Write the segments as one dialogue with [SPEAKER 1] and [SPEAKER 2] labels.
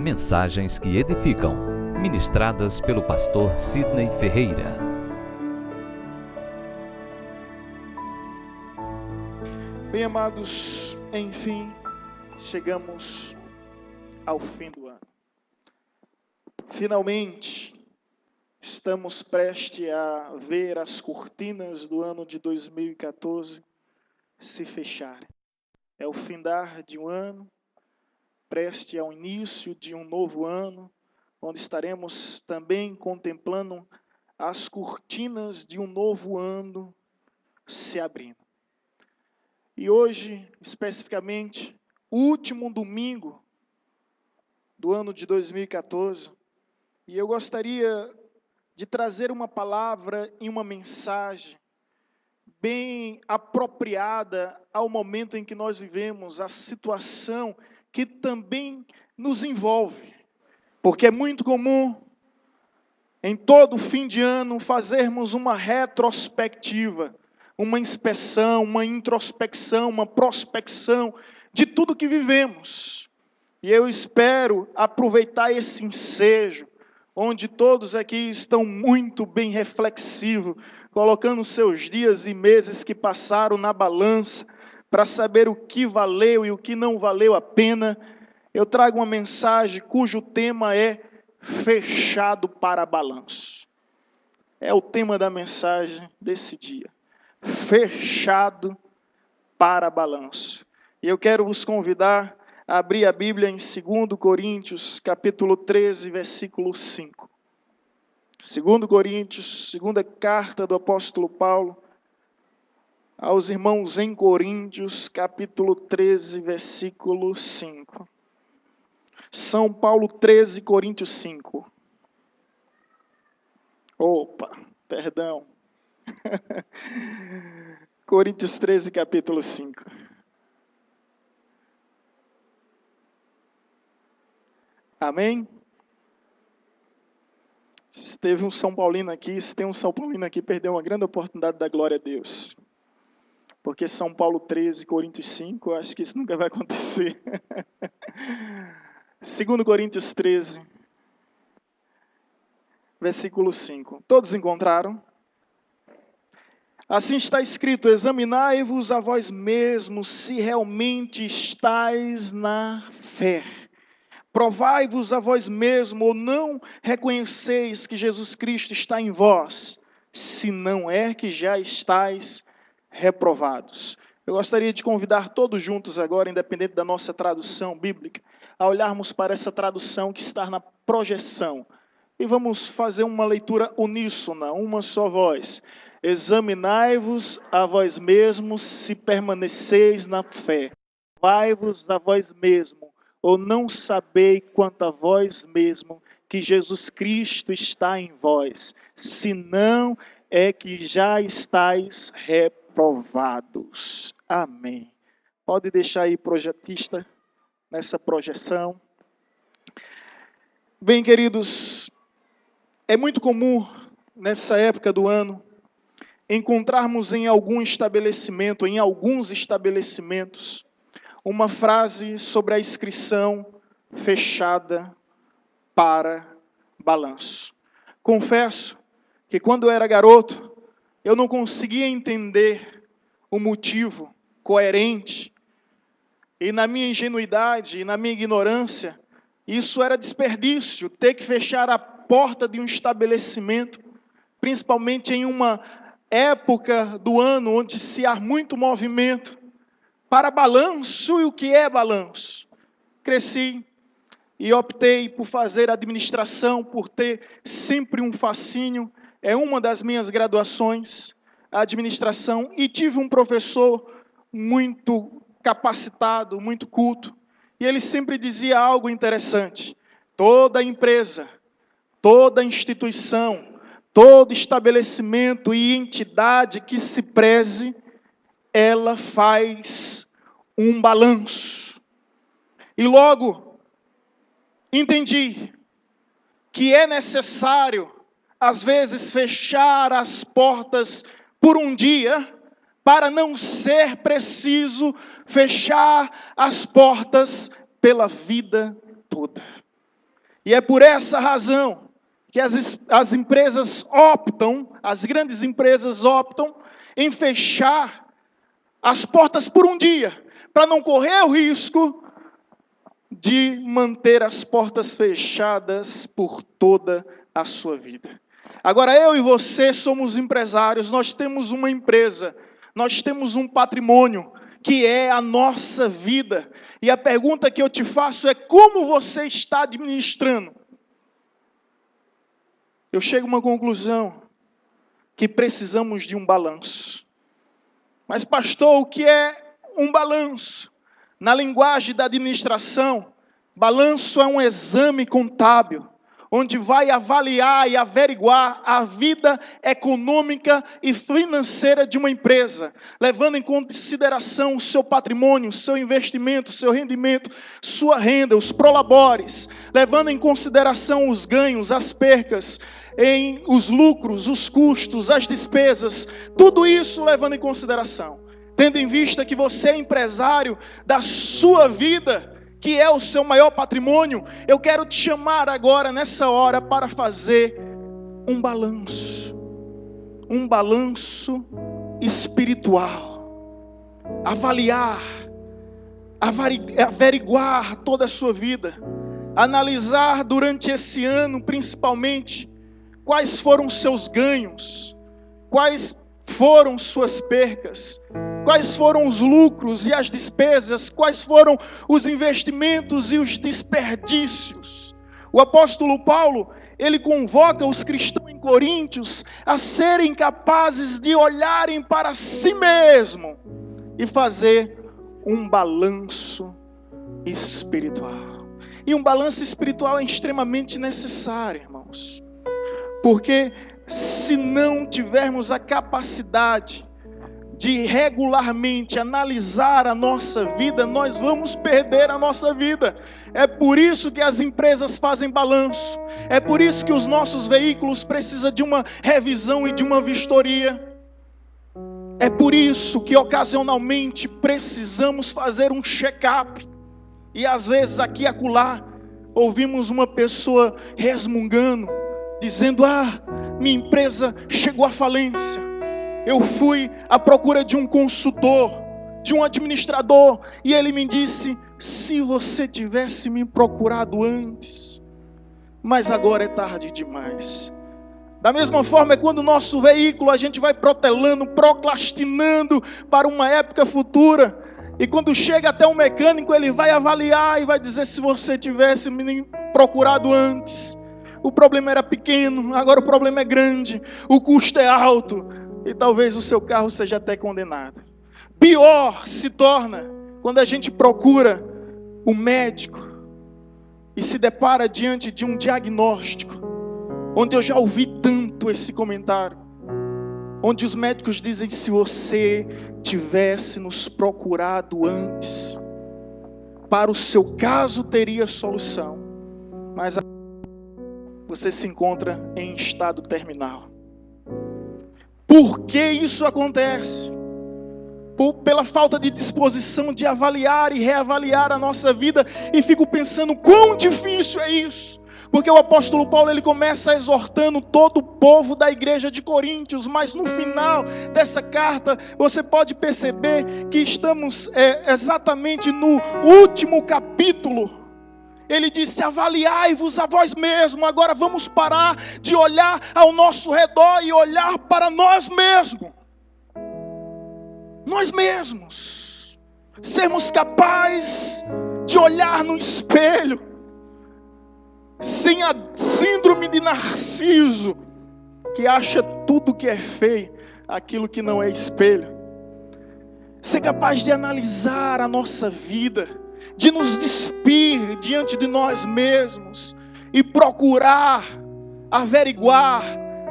[SPEAKER 1] Mensagens que edificam, ministradas pelo pastor Sidney Ferreira.
[SPEAKER 2] Bem, amados, enfim, chegamos ao fim do ano. Finalmente, estamos prestes a ver as cortinas do ano de 2014 se fecharem. É o findar de um ano, preste ao início de um novo ano, onde estaremos também contemplando as cortinas de um novo ano se abrindo. E hoje, especificamente, o último domingo do ano de 2014, e eu gostaria de trazer uma palavra e uma mensagem bem apropriada ao momento em que nós vivemos, a situação que também nos envolve, porque é muito comum em todo fim de ano fazermos uma retrospectiva, uma inspeção, uma introspecção, uma prospecção de tudo que vivemos. E eu espero aproveitar esse ensejo, onde todos aqui estão muito bem reflexivos, colocando seus dias e meses que passaram na balança, para saber o que valeu e o que não valeu a pena. Eu trago uma mensagem cujo tema é fechado para balanço. É o tema da mensagem desse dia. Fechado para balanço. E eu quero vos convidar a abrir a Bíblia em 2 Coríntios, capítulo 13, versículo 5. 2 Coríntios, segunda carta do apóstolo Paulo aos irmãos em Coríntios, capítulo 13, versículo 5. São Paulo 13, Coríntios 5. Opa, perdão. Coríntios 13, capítulo 5. Amém? Se teve um São Paulino aqui, se tem um São Paulino aqui, perdeu uma grande oportunidade da glória a Deus. Porque São Paulo 13, Coríntios 5, eu acho que isso nunca vai acontecer. 2 Coríntios 13, versículo 5. Todos encontraram? Assim está escrito: examinai-vos a vós mesmos se realmente estáis na fé. Provai-vos a vós mesmos, ou não reconheceis que Jesus Cristo está em vós, se não é que já estáis reprovados. Eu gostaria de convidar todos juntos agora, independente da nossa tradução bíblica, a olharmos para essa tradução que está na projeção. E vamos fazer uma leitura uníssona, uma só voz. Examinai-vos a vós mesmos se permaneceis na fé. Provai-vos a vós mesmos, ou não sabei quanto a vós mesmo que Jesus Cristo está em vós, senão é que já estáis reprovados. Amém. Pode deixar aí, projetista, nessa projeção. Bem, queridos, é muito comum nessa época do ano encontrarmos em alguns estabelecimentos, uma frase sobre a inscrição fechada para balanço. Confesso que quando eu era garoto, eu não conseguia entender o motivo coerente, e na minha ingenuidade e na minha ignorância, isso era desperdício, ter que fechar a porta de um estabelecimento, principalmente em uma época do ano onde se há muito movimento, para balanço. E o que é balanço? Cresci e optei por fazer administração, por ter sempre um fascínio. É uma das minhas graduações, a administração, e tive um professor muito capacitado, muito culto, e ele sempre dizia algo interessante: toda empresa, toda instituição, todo estabelecimento e entidade que se preze, ela faz um balanço. E logo entendi que é necessário, às vezes, fechar as portas por um dia, para não ser preciso fechar as portas pela vida toda. E é por essa razão que as empresas optam, as grandes empresas optam em fechar as portas por um dia, para não correr o risco de manter as portas fechadas por toda a sua vida. Agora, eu e você somos empresários, nós temos uma empresa, nós temos um patrimônio, que é a nossa vida. E a pergunta que eu te faço é: como você está administrando? Eu chego a uma conclusão, que precisamos de um balanço. Mas pastor, o que é um balanço? Na linguagem da administração, balanço é um exame contábil, onde vai avaliar e averiguar a vida econômica e financeira de uma empresa, levando em consideração o seu patrimônio, o seu investimento, o seu rendimento, sua renda, os prolabores, levando em consideração os ganhos, as percas, os lucros, os custos, as despesas, tudo isso levando em consideração. Tendo em vista que você é empresário da sua vida, que é o seu maior patrimônio, eu quero te chamar agora, nessa hora, para fazer um balanço espiritual, averiguar toda a sua vida, analisar durante esse ano, principalmente, quais foram os seus ganhos, quais foram suas percas, quais foram os lucros e as despesas, quais foram os investimentos e os desperdícios. O apóstolo Paulo, ele convoca os cristãos em Coríntios a serem capazes de olharem para si mesmo e fazer um balanço espiritual. E um balanço espiritual é extremamente necessário, irmãos, porque se não tivermos a capacidade de regularmente analisar a nossa vida, nós vamos perder a nossa vida. É por isso que as empresas fazem balanço. É por isso que os nossos veículos precisam de uma revisão e de uma vistoria. É por isso que ocasionalmente precisamos fazer um check-up. E às vezes aqui e acolá ouvimos uma pessoa resmungando, dizendo: minha empresa chegou à falência. Eu fui à procura de um consultor, de um administrador, e ele me disse: se você tivesse me procurado antes, mas agora é tarde demais. Da mesma forma é quando o nosso veículo a gente vai protelando, procrastinando para uma época futura, e quando chega até um mecânico, ele vai avaliar e vai dizer: se você tivesse me procurado antes, o problema era pequeno, agora o problema é grande, o custo é alto, e talvez o seu carro seja até condenado. Pior se torna quando a gente procura o médico e se depara diante de um diagnóstico, onde eu já ouvi tanto esse comentário, onde os médicos dizem: se você tivesse nos procurado antes, para o seu caso teria solução, mas você se encontra em estado terminal. Por que isso acontece? Pela falta de disposição de avaliar e reavaliar a nossa vida. E fico pensando quão difícil é isso. Porque o apóstolo Paulo, ele começa exortando todo o povo da igreja de Coríntios, mas no final dessa carta você pode perceber que estamos exatamente no último capítulo. Ele disse: avaliai-vos a vós mesmos. Agora vamos parar de olhar ao nosso redor e olhar para nós mesmos. Nós mesmos. Sermos capazes de olhar no espelho, sem a síndrome de Narciso, que acha tudo que é feio, aquilo que não é espelho. Ser capaz de analisar a nossa vida, de nos despir diante de nós mesmos e procurar averiguar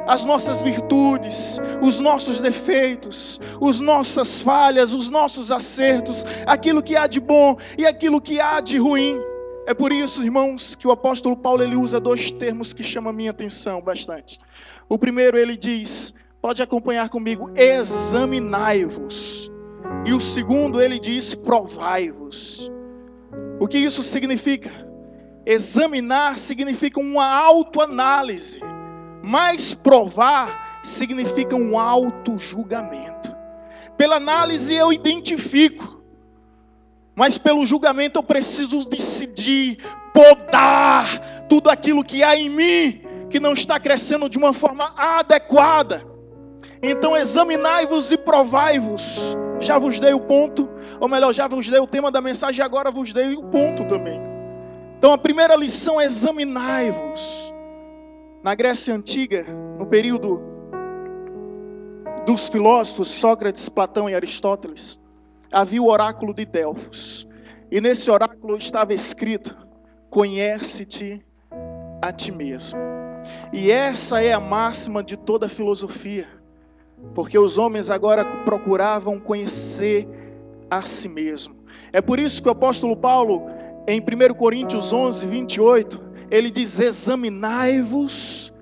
[SPEAKER 2] as nossas virtudes, os nossos defeitos, as nossas falhas, os nossos acertos, aquilo que há de bom e aquilo que há de ruim. É por isso, irmãos, que o apóstolo Paulo ele usa dois termos que chamam a minha atenção bastante. O primeiro ele diz, pode acompanhar comigo, examinai-vos. E o segundo ele diz, provai-vos. O que isso significa? Examinar significa uma autoanálise, mas provar significa um autojulgamento. Pela análise eu identifico, mas pelo julgamento eu preciso decidir, podar tudo aquilo que há em mim, que não está crescendo de uma forma adequada. Então examinai-vos e provai-vos. Já vos dei o ponto, ou melhor, já vos dei o tema da mensagem e agora vos dei o ponto também. Então a primeira lição é examinai-vos. Na Grécia Antiga, no período dos filósofos Sócrates, Platão e Aristóteles, havia o oráculo de Delfos. E nesse oráculo estava escrito: conhece-te a ti mesmo. E essa é a máxima de toda a filosofia, porque os homens agora procuravam conhecer a si mesmo. É por isso que o apóstolo Paulo, em 1 Coríntios 11, 28, ele diz: examinai-vos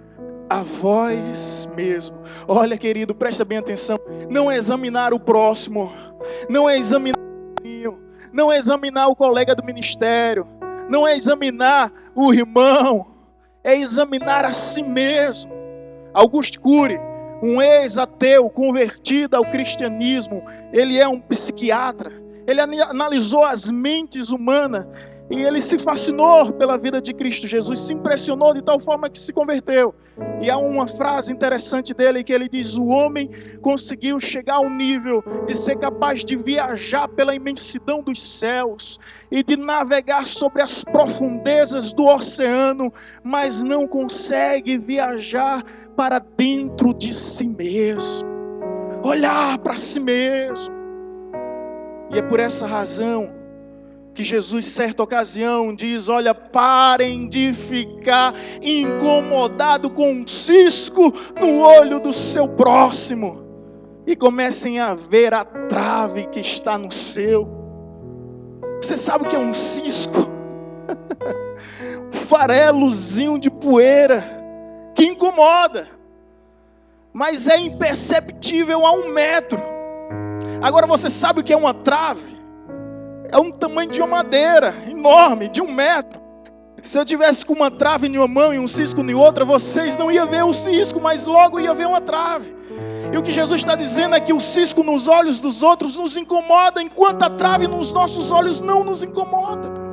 [SPEAKER 2] a vós mesmo. Olha, querido, presta bem atenção. Não é examinar o próximo, não é examinar o vizinho, não é examinar o colega do ministério, não é examinar o irmão, é examinar a si mesmo. Auguste Cury, um ex-ateu convertido ao cristianismo, ele é um psiquiatra, ele analisou as mentes humanas e ele se fascinou pela vida de Cristo Jesus, se impressionou de tal forma que se converteu. E há uma frase interessante dele que ele diz: o homem conseguiu chegar ao nível de ser capaz de viajar pela imensidão dos céus e de navegar sobre as profundezas do oceano, mas não consegue viajar para dentro de si mesmo, olhar para si mesmo. E é por essa razão que Jesus, certa ocasião, diz: olha, parem de ficar incomodado com um cisco no olho do seu próximo e comecem a ver a trave que está no seu. Você sabe o que é um cisco? Um farelozinho de poeira que incomoda, mas é imperceptível a 1 metro. Agora você sabe o que é uma trave? É um tamanho de uma madeira enorme, de 1 metro. Se eu tivesse com uma trave em uma mão e um cisco em outra, vocês não iam ver o cisco, mas logo ia ver uma trave. E o que Jesus está dizendo é que o cisco nos olhos dos outros nos incomoda, enquanto a trave nos nossos olhos não nos incomoda.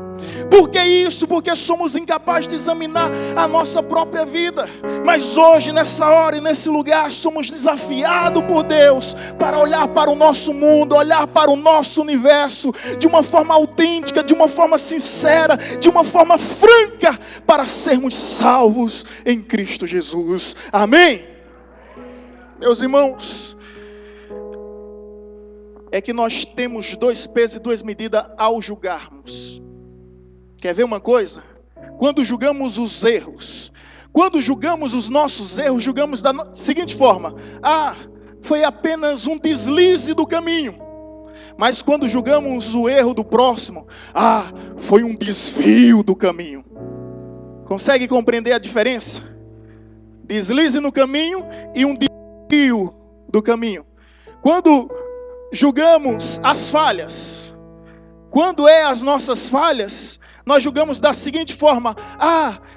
[SPEAKER 2] Por que isso? Porque somos incapazes de examinar a nossa própria vida. Mas hoje, nessa hora e nesse lugar, somos desafiados por Deus para olhar para o nosso mundo, olhar para o nosso universo de uma forma autêntica, de uma forma sincera, de uma forma franca, para sermos salvos em Cristo Jesus. Amém? Meus irmãos, é que nós temos 2 pesos e 2 medidas ao julgarmos. Quer ver uma coisa? Quando julgamos os erros, quando julgamos os nossos erros, julgamos da seguinte forma: foi apenas um deslize do caminho. Mas quando julgamos o erro do próximo, foi um desvio do caminho. Consegue compreender a diferença? Deslize no caminho e um desvio do caminho. Quando julgamos as falhas, quando é as nossas falhas, nós julgamos da seguinte forma: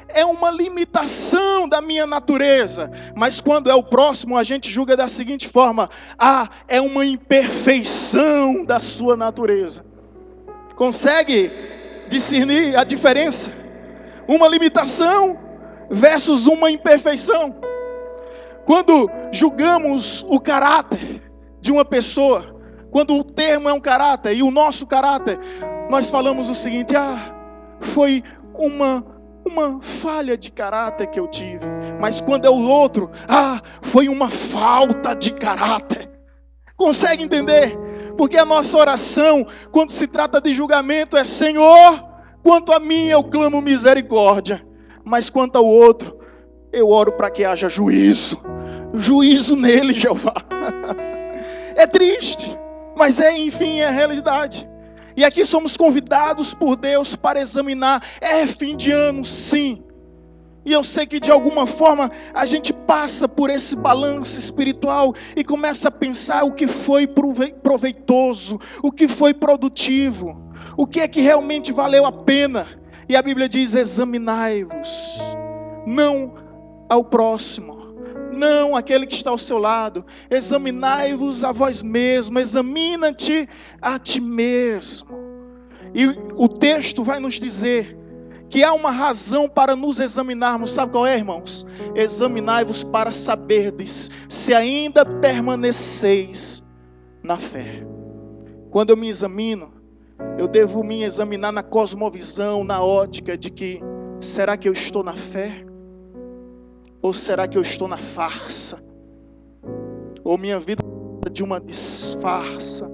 [SPEAKER 2] é uma limitação da minha natureza. Mas quando é o próximo, a gente julga da seguinte forma: é uma imperfeição da sua natureza. Consegue discernir a diferença? Uma limitação versus uma imperfeição. Quando julgamos o caráter de uma pessoa, quando o termo é um caráter e o nosso caráter, nós falamos o seguinte: foi uma falha de caráter que eu tive. Mas quando é o outro, foi uma falta de caráter. Consegue entender? Porque a nossa oração, quando se trata de julgamento, é: Senhor, quanto a mim eu clamo misericórdia, mas quanto ao outro, eu oro para que haja juízo. Juízo nele, Jeová. É triste, mas enfim, é a realidade. E aqui somos convidados por Deus para examinar. É fim de ano, sim. E eu sei que de alguma forma a gente passa por esse balanço espiritual e começa a pensar o que foi proveitoso, o que foi produtivo, o que é que realmente valeu a pena. E a Bíblia diz: examinai-vos, não ao próximo, não aquele que está ao seu lado, examinai-vos a vós mesmo, examina-te a ti mesmo. E o texto vai nos dizer que há uma razão para nos examinarmos. Sabe qual é, irmãos? Examinai-vos para saberdes se ainda permaneceis na fé. Quando eu me examino, eu devo me examinar na cosmovisão, na ótica de que, será que eu estou na fé? Ou será que eu estou na farsa? Ou minha vida é de uma disfarça?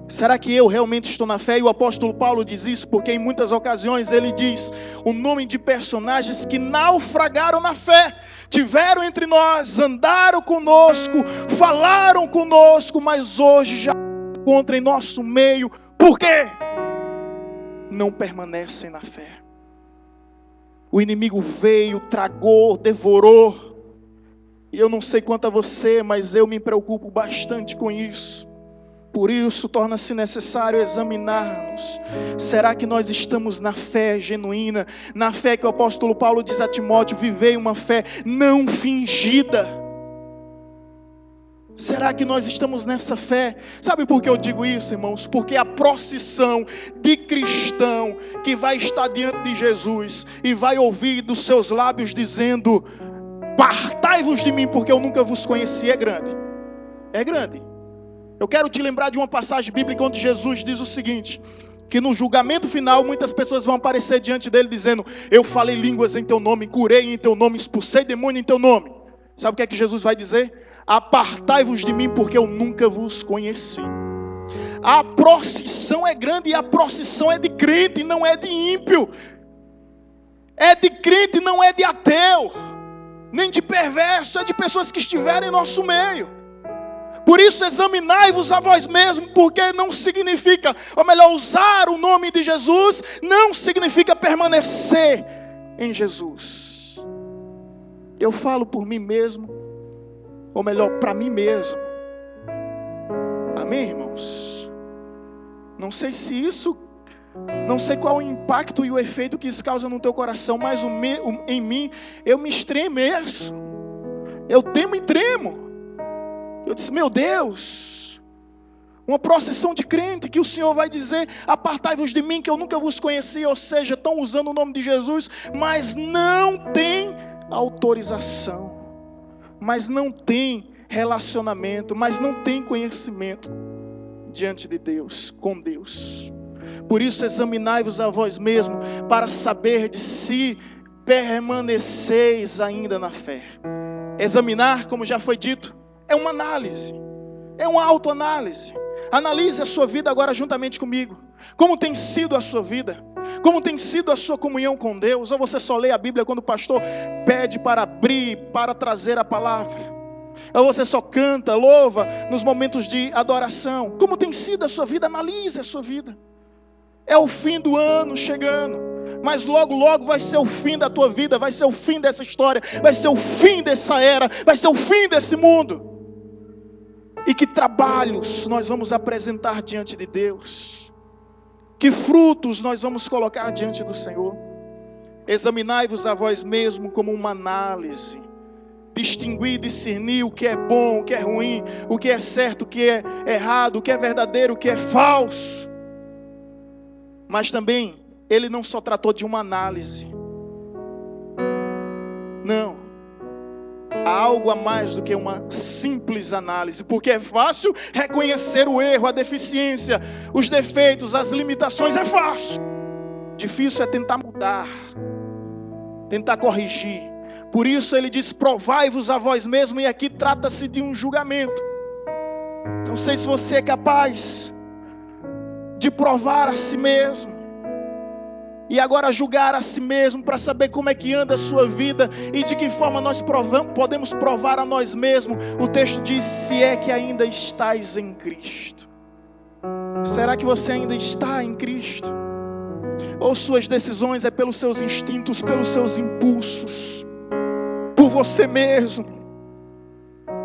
[SPEAKER 2] Será que eu realmente estou na fé? E o apóstolo Paulo diz isso porque em muitas ocasiões ele diz o nome de personagens que naufragaram na fé, tiveram entre nós, andaram conosco, falaram conosco, mas hoje já se encontram em nosso meio. Por quê? Não permanecem na fé. O inimigo veio, tragou, devorou. E eu não sei quanto a você, mas eu me preocupo bastante com isso. Por isso, torna-se necessário examinar-nos. Será que nós estamos na fé genuína? Na fé que o apóstolo Paulo diz a Timóteo: vivei uma fé não fingida. Será que nós estamos nessa fé? Sabe por que eu digo isso, irmãos? Porque a procissão de cristão que vai estar diante de Jesus e vai ouvir dos seus lábios dizendo: apartai-vos de mim, porque eu nunca vos conheci, é grande. É grande. Eu quero te lembrar de uma passagem bíblica onde Jesus diz o seguinte: que no julgamento final muitas pessoas vão aparecer diante dele dizendo: eu falei línguas em teu nome, curei em teu nome, expulsei demônio em teu nome. Sabe o que é que Jesus vai dizer? Apartai-vos de mim, porque eu nunca vos conheci. A procissão é grande, e a procissão é de crente, não é de ímpio. É de crente, não é de ateu, nem de perverso, é de pessoas que estiverem em nosso meio. Por isso, examinai-vos a vós mesmos, porque não significa, ou melhor, usar o nome de Jesus não significa permanecer em Jesus. Eu falo por mim mesmo, ou melhor, para mim mesmo. Amém, irmãos? Não sei se isso, não sei qual o impacto e o efeito que isso causa no teu coração, mas em mim, eu me estremeço, eu temo e tremo. Eu disse: meu Deus, uma procissão de crente que o Senhor vai dizer: apartai-vos de mim, que eu nunca vos conheci. Ou seja, estão usando o nome de Jesus, mas não tem autorização, mas não tem relacionamento, mas não tem conhecimento diante de Deus, com Deus. Por isso, examinai-vos a vós mesmos, para saber de se permaneceis ainda na fé. Examinar, como já foi dito, é uma análise, é uma autoanálise. Analise a sua vida agora juntamente comigo. Como tem sido a sua vida? Como tem sido a sua comunhão com Deus? Ou você só lê a Bíblia quando o pastor pede para abrir, para trazer a palavra? Ou você só canta, louva nos momentos de adoração? Como tem sido a sua vida? Analise a sua vida. É o fim do ano chegando, mas logo, logo vai ser o fim da tua vida, vai ser o fim dessa história, vai ser o fim dessa era, vai ser o fim desse mundo. E que trabalhos nós vamos apresentar diante de Deus? Que frutos nós vamos colocar diante do Senhor? Examinai-vos a vós mesmo como uma análise. Distinguir, discernir o que é bom, o que é ruim, o que é certo, o que é errado, o que é verdadeiro, o que é falso. Mas também, ele não só tratou de uma análise. Não. Há algo a mais do que uma simples análise, porque é fácil reconhecer o erro, a deficiência, os defeitos, as limitações, é fácil. Difícil é tentar mudar, tentar corrigir. Por isso ele diz: provai-vos a vós mesmos, e aqui trata-se de um julgamento. Não sei se você é capaz de provar a si mesmo, e agora julgar a si mesmo, para saber como é que anda a sua vida, e de que forma nós podemos provar a nós mesmos. O texto diz: se é que ainda estais em Cristo. Será que você ainda está em Cristo? Ou suas decisões é pelos seus instintos, pelos seus impulsos, por você mesmo?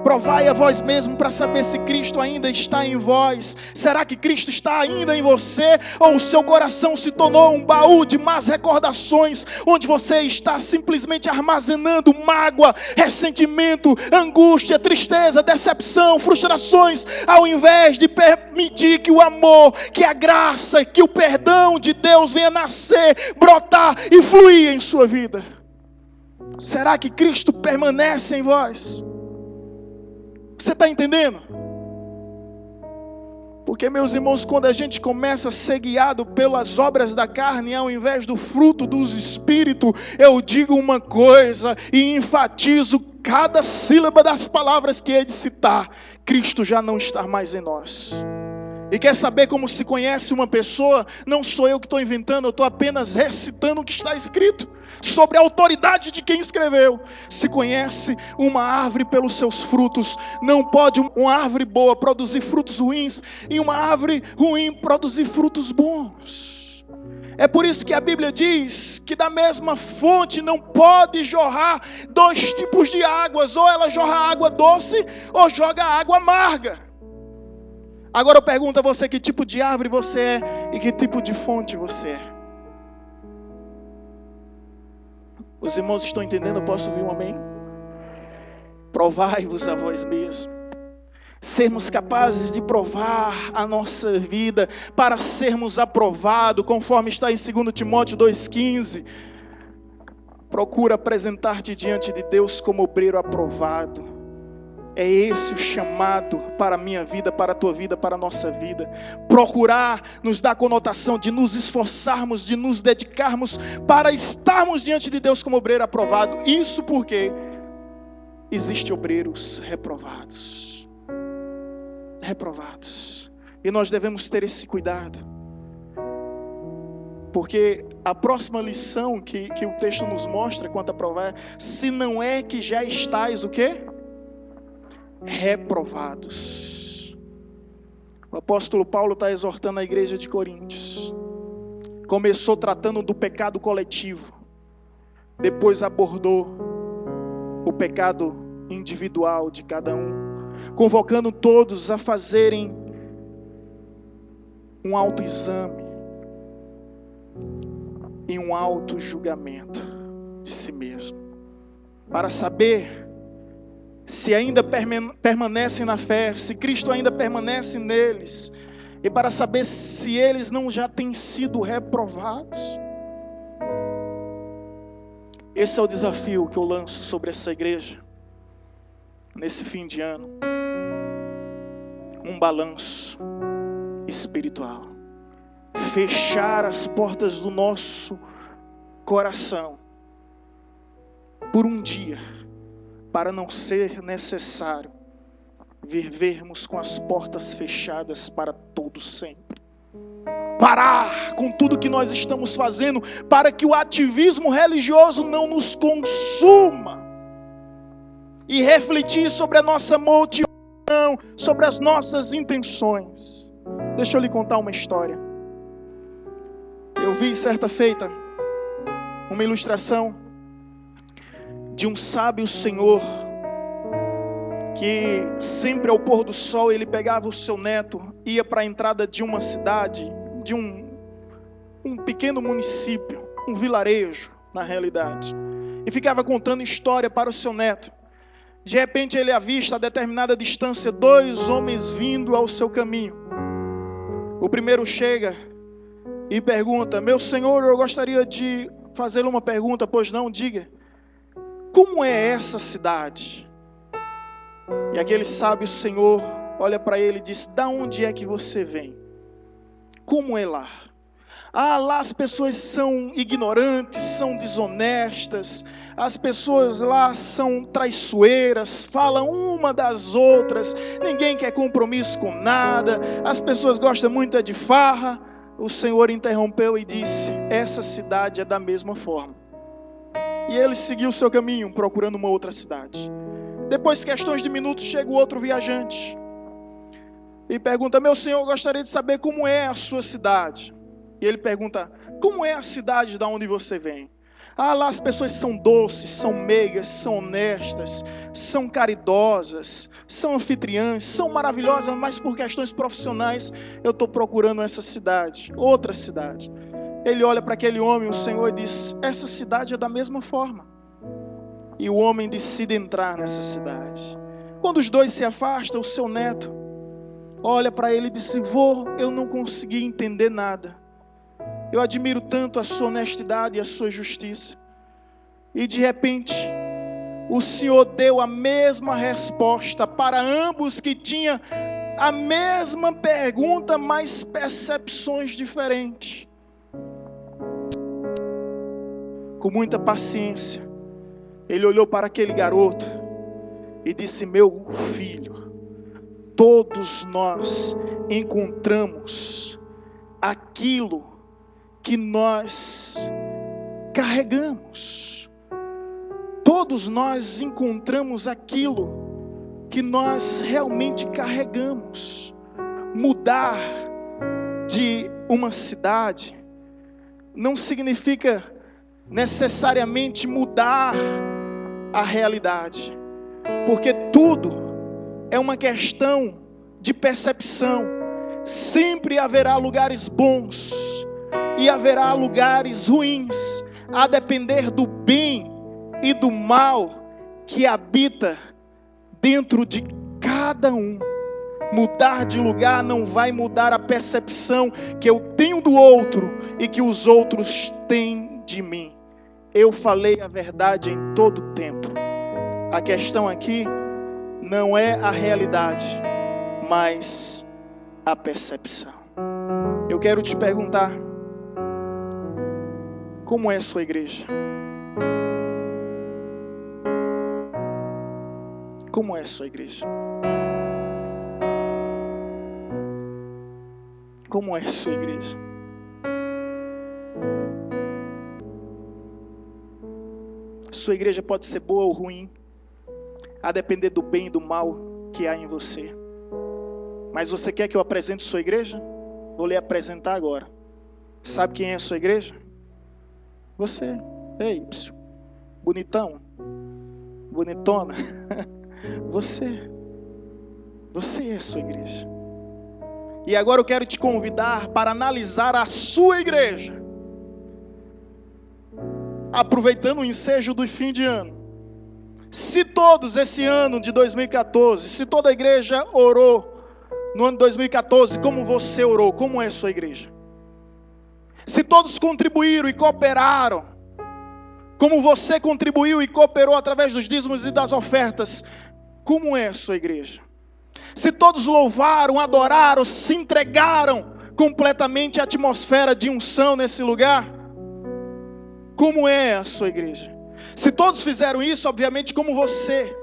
[SPEAKER 2] Provai a vós mesmo para saber se Cristo ainda está em vós. Será que Cristo está ainda em você? Ou o seu coração se tornou um baú de más recordações, onde você está simplesmente armazenando mágoa, ressentimento, angústia, tristeza, decepção, frustrações, ao invés de permitir que o amor, que a graça, que o perdão de Deus venha nascer, brotar e fluir em sua vida? Será que Cristo permanece em vós? Você está entendendo? Porque, meus irmãos, quando a gente começa a ser guiado pelas obras da carne, ao invés do fruto dos Espíritos, eu digo uma coisa e enfatizo cada sílaba das palavras que hei de citar: Cristo já não está mais em nós. E quer saber como se conhece uma pessoa? Não sou eu que estou inventando, eu estou apenas recitando o que está escrito, sobre a autoridade de quem escreveu. Se conhece uma árvore pelos seus frutos. Não pode uma árvore boa produzir frutos ruins, e uma árvore ruim produzir frutos bons. É por isso que a Bíblia diz que da mesma fonte não pode jorrar dois tipos de águas: ou ela jorra água doce, ou joga água amarga. Agora eu pergunto a você: que tipo de árvore você é e que tipo de fonte você é? Os irmãos estão entendendo? Eu posso ouvir um amém? Provai-vos a vós mesmos. Sermos capazes de provar a nossa vida para sermos aprovados, conforme está em 2 Timóteo 2,15. Procura apresentar-te diante de Deus como obreiro aprovado. É esse o chamado para a minha vida, para a tua vida, para a nossa vida. Procurar nos dá a conotação de nos esforçarmos, de nos dedicarmos para estarmos diante de Deus como obreiro aprovado. Isso porque existem obreiros reprovados. Reprovados. E nós devemos ter esse cuidado. Porque a próxima lição que o texto nos mostra quanto a provar: se não é que já estáis o quê? Reprovados. O apóstolo Paulo está exortando a igreja de Coríntios. Começou tratando do pecado coletivo, depois abordou o pecado individual de cada um, convocando todos a fazerem um autoexame e um autojulgamento de si mesmo, para saber se ainda permanecem na fé, se Cristo ainda permanece neles, e para saber se eles não já têm sido reprovados. Esse é o desafio que eu lanço sobre essa igreja, nesse fim de ano. Um balanço espiritual. Fechar as portas do nosso coração por um dia, para não ser necessário vivermos com as portas fechadas para todo sempre. Parar com tudo que nós estamos fazendo, para que o ativismo religioso não nos consuma, e refletir sobre a nossa motivação, sobre as nossas intenções. Deixa eu lhe contar uma história. Eu vi certa feita uma ilustração de um sábio senhor que sempre ao pôr do sol ele pegava o seu neto, ia para a entrada de uma cidade, de um pequeno município, um vilarejo na realidade, e ficava contando história para o seu neto. De repente ele avista a determinada distância 2 homens vindo ao seu caminho. O primeiro chega e pergunta: meu senhor, eu gostaria de fazer uma pergunta. Pois não, diga. Como é essa cidade? E aquele sábio senhor olha para ele e diz: da onde é que você vem? Como é lá? Ah, lá as pessoas são ignorantes, são desonestas, as pessoas lá são traiçoeiras, falam uma das outras, ninguém quer compromisso com nada, as pessoas gostam muito de farra. O Senhor interrompeu e disse: essa cidade é da mesma forma. E ele seguiu o seu caminho, procurando uma outra cidade. Depois de questões de minutos, chega o outro viajante e pergunta: meu senhor, eu gostaria de saber como é a sua cidade. E ele pergunta: como é a cidade da onde você vem? Ah, lá as pessoas são doces, são meigas, são honestas, são caridosas, são anfitriãs, são maravilhosas, mas por questões profissionais eu estou procurando essa cidade, outra cidade. Ele olha para aquele homem, o Senhor, e diz: essa cidade é da mesma forma. E o homem decide entrar nessa cidade. Quando os dois se afastam, o seu neto olha para ele e diz: vô, eu não consegui entender nada. Eu admiro tanto a sua honestidade e a sua justiça. E de repente, o Senhor deu a mesma resposta para ambos que tinham a mesma pergunta, mas percepções diferentes. Com muita paciência, ele olhou para aquele garoto e disse: meu filho, todos nós encontramos aquilo que nós carregamos. Todos nós encontramos aquilo que nós realmente carregamos. Mudar de uma cidade não significa necessariamente mudar a realidade, porque tudo é uma questão de percepção. Sempre haverá lugares bons e haverá lugares ruins, a depender do bem e do mal que habita dentro de cada um. Mudar de lugar não vai mudar a percepção que eu tenho do outro e que os outros têm de mim. Eu falei a verdade em todo o tempo. A questão aqui não é a realidade, mas a percepção. Eu quero te perguntar: como é a sua igreja? Como é a sua igreja? Como é a sua igreja? Sua igreja pode ser boa ou ruim, a depender do bem e do mal que há em você. Mas você quer que eu apresente sua igreja? Vou lhe apresentar agora. Sabe quem é a sua igreja? Você. Ei, psiu, bonitão, bonitona. Você é a sua igreja. E agora eu quero te convidar para analisar a sua igreja, aproveitando o ensejo do fim de ano. Se todos esse ano de 2014, se toda a igreja orou no ano de 2014 como você orou, como é a sua igreja? Se todos contribuíram e cooperaram como você contribuiu e cooperou através dos dízimos e das ofertas, como é a sua igreja? Se todos louvaram, adoraram, se entregaram completamente à atmosfera de unção nesse lugar, como é a sua igreja? Se todos fizeram isso, obviamente, como você.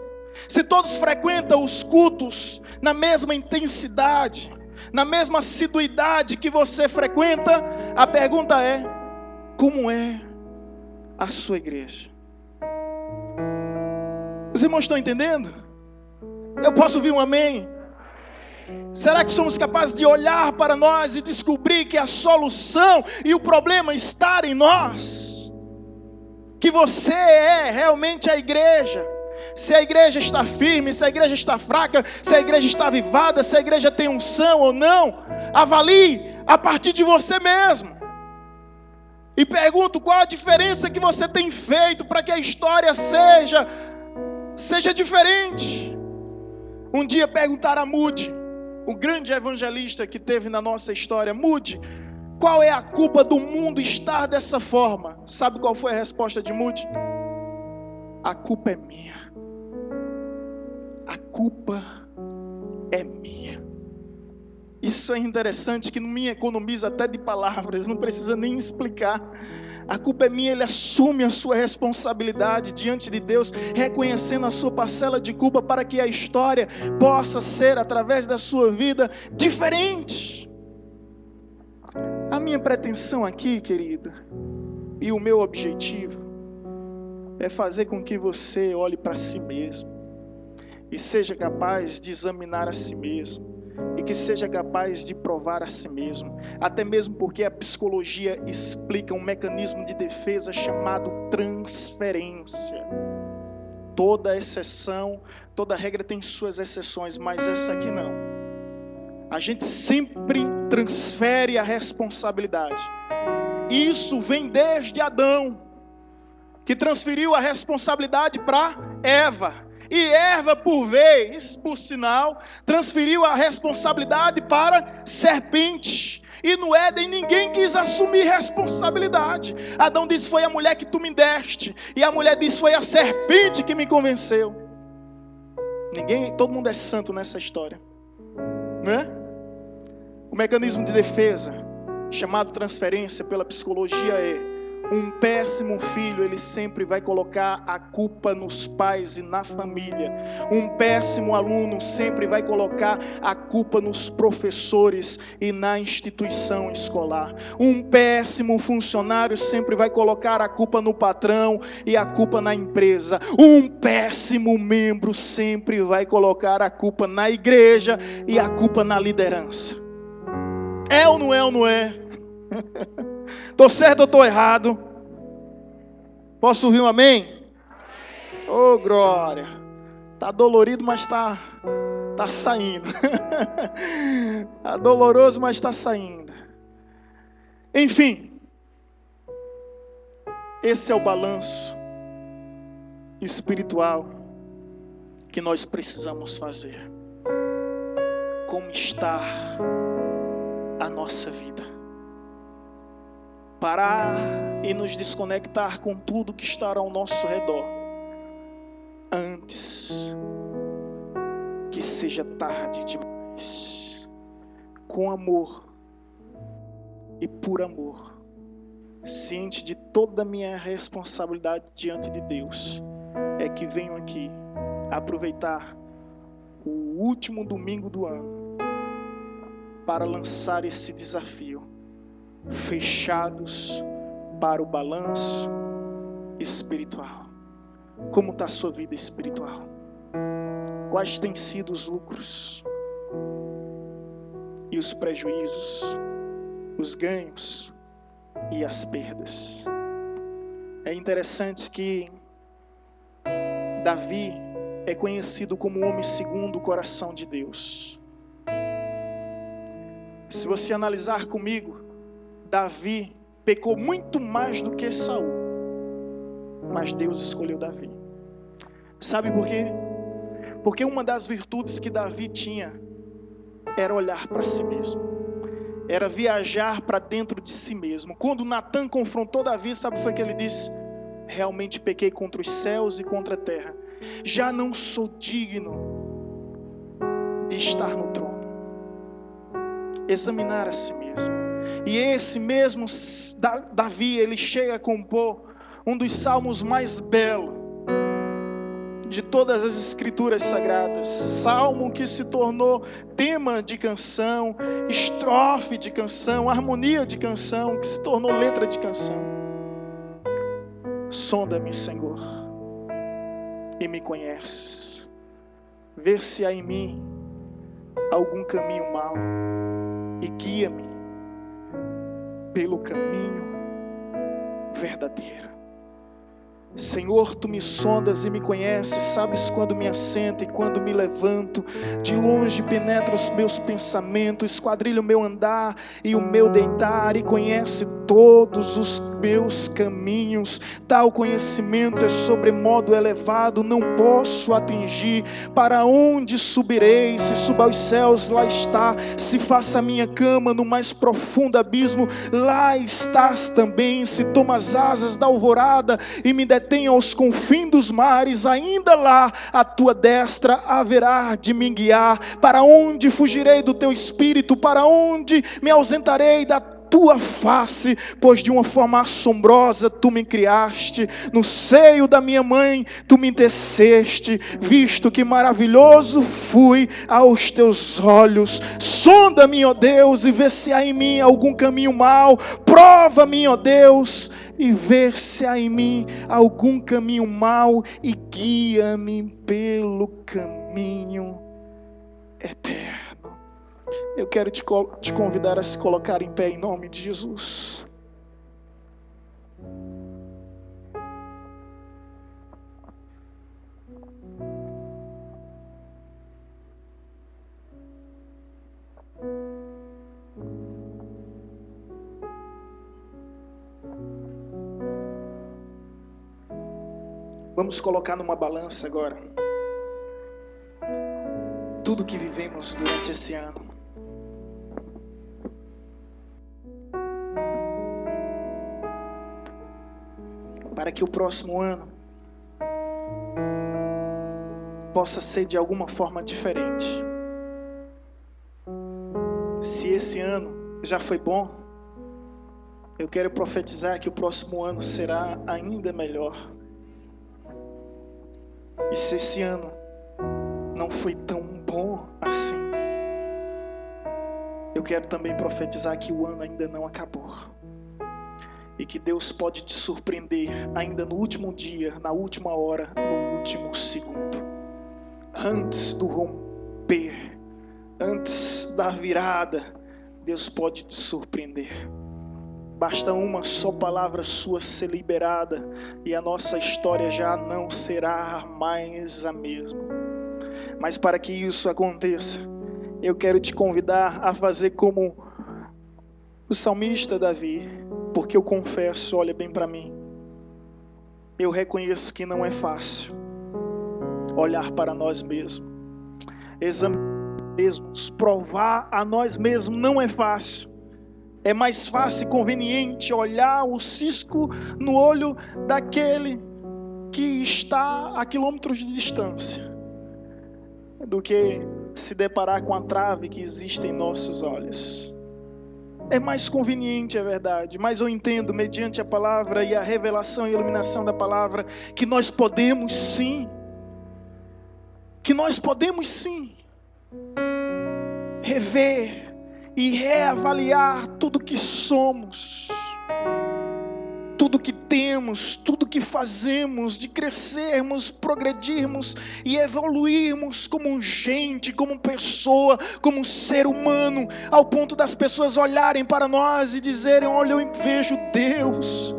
[SPEAKER 2] Se todos frequentam os cultos na mesma intensidade, na mesma assiduidade que você frequenta, a pergunta é: como é a sua igreja? Os irmãos estão entendendo? Eu posso ouvir um amém? Será que somos capazes de olhar para nós e descobrir que a solução e o problema está em nós? Que você é realmente a igreja. Se a igreja está firme, se a igreja está fraca, se a igreja está avivada, se a igreja tem unção ou não, avalie a partir de você mesmo. E pergunto: qual a diferença que você tem feito para que a história seja diferente? Um dia perguntaram a Moody, o grande evangelista que teve na nossa história: Moody, qual é a culpa do mundo estar dessa forma? Sabe qual foi a resposta de Moody? A culpa é minha. A culpa é minha. Isso é interessante, que não me economiza até de palavras, não precisa nem explicar. A culpa é minha. Ele assume a sua responsabilidade diante de Deus, reconhecendo a sua parcela de culpa, para que a história possa ser, através da sua vida, diferente. A minha pretensão aqui, querida, e o meu objetivo é fazer com que você olhe para si mesmo e seja capaz de examinar a si mesmo, e que seja capaz de provar a si mesmo, até mesmo porque a psicologia explica um mecanismo de defesa chamado transferência. Toda exceção, toda regra tem suas exceções, mas essa aqui não. A gente sempre transfere a responsabilidade. Isso vem desde Adão, que transferiu a responsabilidade para Eva. E Eva, por vez, por sinal, transferiu a responsabilidade para serpente. E no Éden ninguém quis assumir responsabilidade. Adão disse: foi a mulher que tu me deste. E a mulher disse: foi a serpente que me convenceu. Todo mundo é santo nessa história, né? O mecanismo de defesa, chamado transferência pela psicologia, é: um péssimo filho, ele sempre vai colocar a culpa nos pais e na família. Um péssimo aluno sempre vai colocar a culpa nos professores e na instituição escolar. Um péssimo funcionário sempre vai colocar a culpa no patrão e a culpa na empresa. Um péssimo membro sempre vai colocar a culpa na igreja e a culpa na liderança. É ou não é ou não é? Estou certo ou estou errado? Posso ouvir um amém? Oh, glória. Está dolorido, mas está saindo. Está doloroso, mas está saindo. Enfim, esse é o balanço espiritual que nós precisamos fazer. Como está a nossa vida? Parar e nos desconectar com tudo que está ao nosso redor, antes que seja tarde demais. Com amor e por amor, ciente de toda a minha responsabilidade diante de Deus, é que venho aqui aproveitar o último domingo do ano para lançar esse desafio. Fechados para o balanço espiritual. Como está a sua vida espiritual? Quais têm sido os lucros e os prejuízos, os ganhos e as perdas? É interessante que Davi é conhecido como o homem segundo o coração de Deus. Se você analisar comigo, Davi pecou muito mais do que Saul, mas Deus escolheu Davi. Sabe por quê? Porque uma das virtudes que Davi tinha era olhar para si mesmo, era viajar para dentro de si mesmo. Quando Natan confrontou Davi, sabe o que foi que ele disse? Realmente pequei contra os céus e contra a terra, já não sou digno de estar no trono. Examinar a si mesmo. E esse mesmo Davi, ele chega a compor um dos salmos mais belos de todas as escrituras sagradas. Salmo que se tornou tema de canção, estrofe de canção, harmonia de canção, que se tornou letra de canção. Sonda-me, Senhor, e me conheces. Vê se há em mim algum caminho mau e guia-me pelo caminho verdadeiro. Senhor, tu me sondas e me conheces, sabes quando me assento e quando me levanto. De longe penetra os meus pensamentos, esquadrilha o meu andar e o meu deitar, e conhece todos os meus caminhos. Tal conhecimento é sobremodo elevado, não posso atingir. Para onde subirei? Se suba aos céus, lá está. Se faça a minha cama no mais profundo abismo, lá estás também. Se toma as asas da alvorada e me detém aos confins dos mares, ainda lá a tua destra haverá de me guiar. Para onde fugirei do teu espírito? Para onde me ausentarei da tua face? Pois de uma forma assombrosa tu me criaste, no seio da minha mãe tu me teceste. Visto que maravilhoso fui aos teus olhos, sonda-me, ó Deus, e vê se há em mim algum caminho mau. Prova-me, ó Deus, e vê se há em mim algum caminho mau, e guia-me pelo caminho eterno. Eu quero te convidar a se colocar em pé em nome de Jesus. Vamos colocar numa balança agora tudo que vivemos durante esse ano. Para que o próximo ano possa ser de alguma forma diferente. Se esse ano já foi bom, eu quero profetizar que o próximo ano será ainda melhor. E se esse ano não foi tão bom assim, eu quero também profetizar que o ano ainda não acabou. E que Deus pode te surpreender ainda no último dia, na última hora, no último segundo. Antes do romper, antes da virada, Deus pode te surpreender. Basta uma só palavra sua ser liberada e a nossa história já não será mais a mesma. Mas para que isso aconteça, eu quero te convidar a fazer como o salmista Davi, porque eu confesso, olha bem para mim, eu reconheço que não é fácil olhar para nós mesmos, examinar nós mesmos, provar a nós mesmos não é fácil. É mais fácil e conveniente olhar o cisco no olho daquele que está a quilômetros de distância, do que se deparar com a trave que existe em nossos olhos. É mais conveniente, é verdade, mas eu entendo, mediante a palavra e a revelação e iluminação da palavra, que nós podemos sim, rever e reavaliar tudo que somos, tudo que temos, tudo que fazemos, de crescermos, progredirmos e evoluirmos como gente, como pessoa, como ser humano, ao ponto das pessoas olharem para nós e dizerem: olha, eu vejo Deus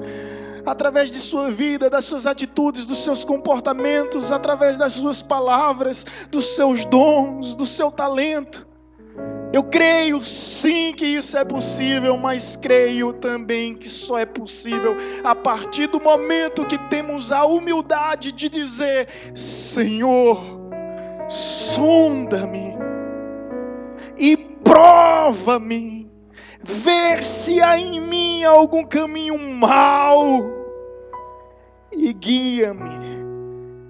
[SPEAKER 2] através de sua vida, das suas atitudes, dos seus comportamentos, através das suas palavras, dos seus dons, do seu talento. Eu creio sim que isso é possível, mas creio também que só é possível a partir do momento que temos a humildade de dizer: Senhor, sonda-me e prova-me, ver se há em mim algum caminho mau e guia-me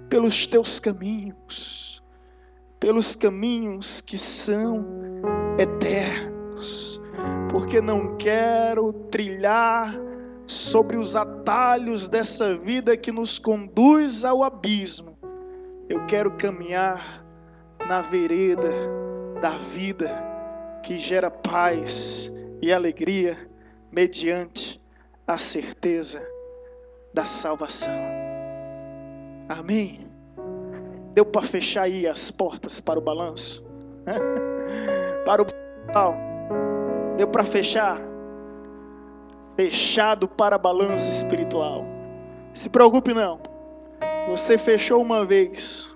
[SPEAKER 2] pelos teus caminhos, pelos caminhos que são eternos, porque não quero trilhar sobre os atalhos dessa vida que nos conduz ao abismo. Eu quero caminhar na vereda da vida que gera paz e alegria mediante a certeza da salvação. Amém? Deu para fechar aí as portas para o balanço? Para o balanço? Deu para fechar? Fechado para balanço espiritual. Se preocupe não. Você fechou uma vez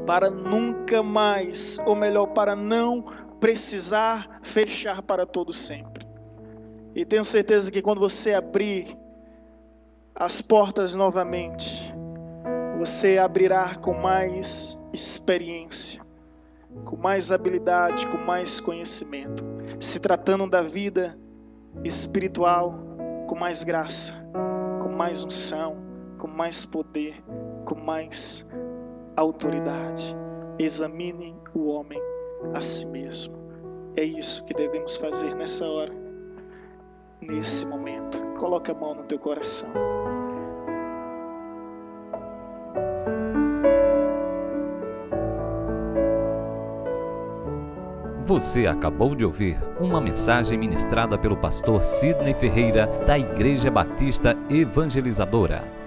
[SPEAKER 2] para nunca mais, ou melhor, para não precisar fechar para todo sempre. E tenho certeza que quando você abrir as portas novamente, você abrirá com mais experiência, com mais habilidade, com mais conhecimento, se tratando da vida espiritual, com mais graça, com mais unção, com mais poder, com mais autoridade. Examine o homem a si mesmo. É isso que devemos fazer nessa hora, nesse momento. Coloca a mão no teu coração.
[SPEAKER 1] Você acabou de ouvir uma mensagem ministrada pelo pastor Sidney Ferreira, da Igreja Batista Evangelizadora.